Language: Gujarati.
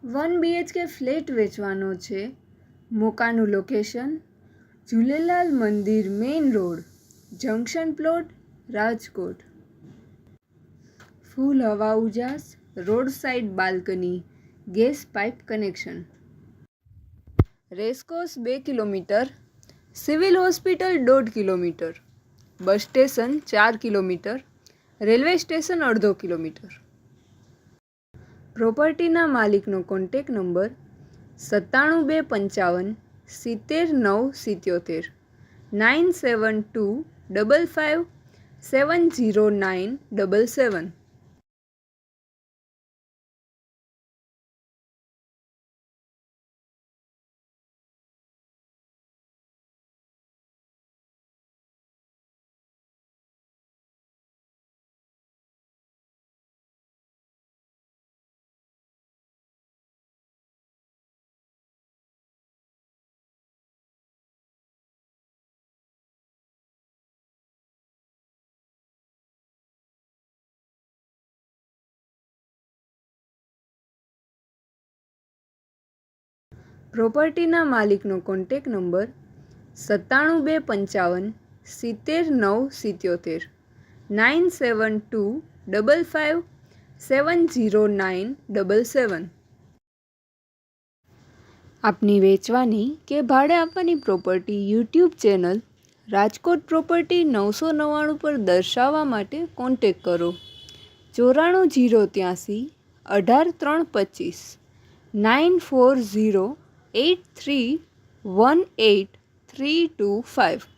1 BHK ફ્લેટ વેચવાનો છે. મોકાનું લોકેશન ઝૂલેલાલ મંદિર main road, junction plot, Rajkot. Full હવા ઉજાસ, road side balcony, gas pipe connection. Racecourse 2 kilometre, civil hospital 1.5 kilometre, bus station 4 kilometre, railway station 1/2 kilometre. પ્રોપર્ટીના માલિકનો કોન્ટેક નંબર 9725 70977 9725 70977. પ્રોપર્ટીના માલિકનો કોન્ટેક નંબર 9725 70977 9725 70977. આપની વેચવાની કે ભાડે આપવાની property YouTube channel Rajkot property 999 પર દર્શાવવા માટે કોન્ટેક કરો 94 083 18 325 9408318 325.